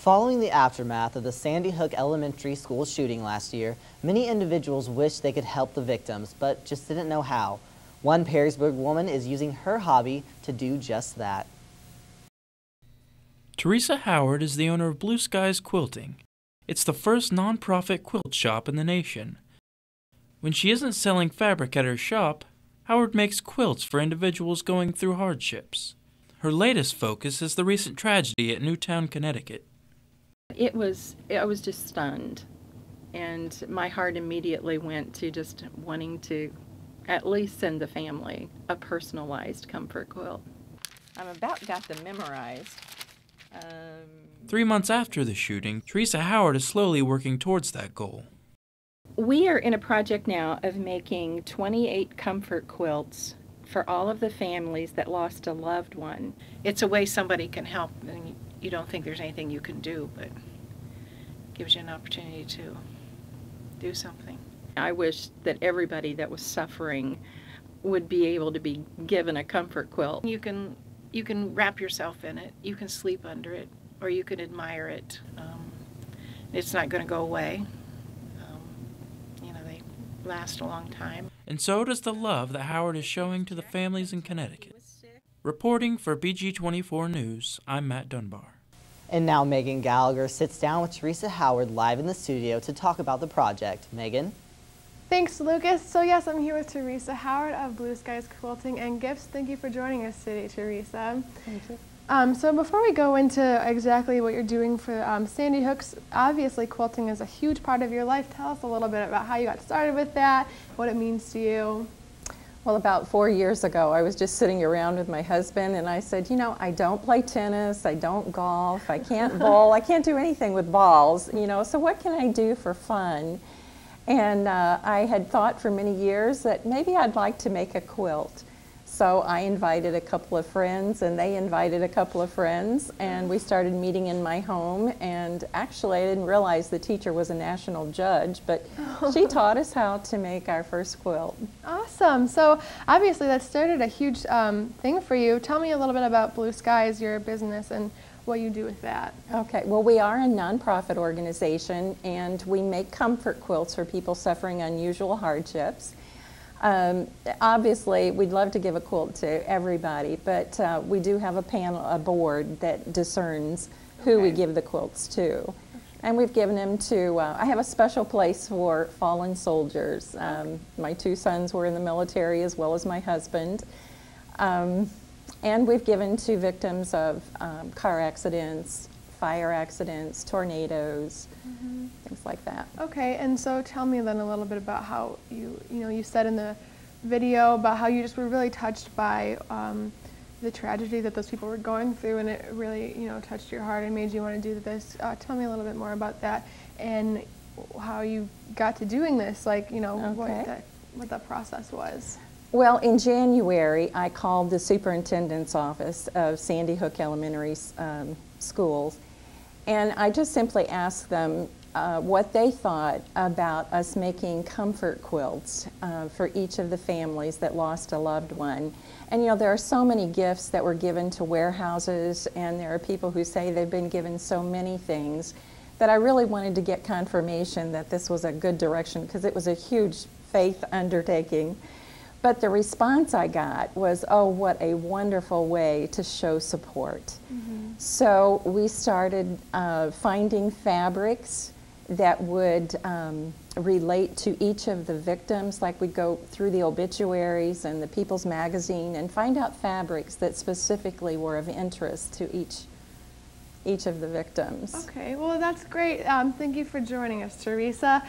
Following the aftermath of the Sandy Hook Elementary School shooting last year, many individuals wished they could help the victims, but just didn't know how. One Perrysburg woman is using her hobby to do just that. Teresa Howard is the owner of Blue Skies Quilting. It's the first nonprofit quilt shop in the nation. When she isn't selling fabric at her shop, Howard makes quilts for individuals going through hardships. Her latest focus is the recent tragedy at Newtown, Connecticut. I was just stunned, and my heart immediately went to just wanting to at least send the family a personalized comfort quilt. I'm about got them memorized. 3 months after the shooting, Teresa Howard is slowly working towards that goal. We are in a project now of making 28 comfort quilts for all of the families that lost a loved one. It's a way somebody can help, and you don't think there's anything you can do, but it gives you an opportunity to do something. I wish that everybody that was suffering would be able to be given a comfort quilt. You can wrap yourself in it, you can sleep under it, or you can admire it. It's not going to go away. They last a long time. And so does the love that Howard is showing to the families in Connecticut. Reporting for BG24 News, I'm Matt Dunbar. And now Megan Gallagher sits down with Teresa Howard live in the studio to talk about the project. Megan? Thanks, Lucas. So yes, I'm here with Teresa Howard of Blue Skies Quilting and Gifts. Thank you for joining us today, Teresa. Thank you. So before we go into exactly what you're doing for Sandy Hook's, obviously quilting is a huge part of your life. Tell us a little bit about how you got started with that, what it means to you. Well, about 4 years ago, I was just sitting around with my husband, and I said, I don't play tennis, I don't golf, I can't bowl, I can't do anything with balls, so what can I do for fun? And I had thought for many years that maybe I'd like to make a quilt. So I invited a couple of friends, and they invited a couple of friends, and we started meeting in my home. And actually, I didn't realize the teacher was a national judge, but she taught us how to make our first quilt. Awesome. So obviously that started a huge thing for you. Tell me a little bit about Blue Skies, your business, and what you do with that. Okay, well, we are a nonprofit organization, and we make comfort quilts for people suffering unusual hardships. Obviously, we'd love to give a quilt to everybody, but we do have a board that discerns who we give the quilts to. And we've given them to, I have a special place for fallen soldiers. My 2 sons were in the military as well as my husband. And we've given to victims of car accidents, fire accidents, tornadoes, things like that. Okay, and so tell me then a little bit about how you said in the video about how you just were really touched by the tragedy that those people were going through, and it really touched your heart and made you want to do this. Tell me a little bit more about that and how you got to doing this, what that process was. Well, in January, I called the superintendent's office of Sandy Hook Elementary Schools, and I just simply asked them what they thought about us making comfort quilts for each of the families that lost a loved one. And there are so many gifts that were given to warehouses, and there are people who say they've been given so many things that I really wanted to get confirmation that this was a good direction, because it was a huge faith undertaking. But the response I got was, oh, what a wonderful way to show support. So we started finding fabrics that would relate to each of the victims. Like we'd go through the obituaries and the People's Magazine and find out fabrics that specifically were of interest to each of the victims. Okay, well, that's great. Thank you for joining us, Teresa.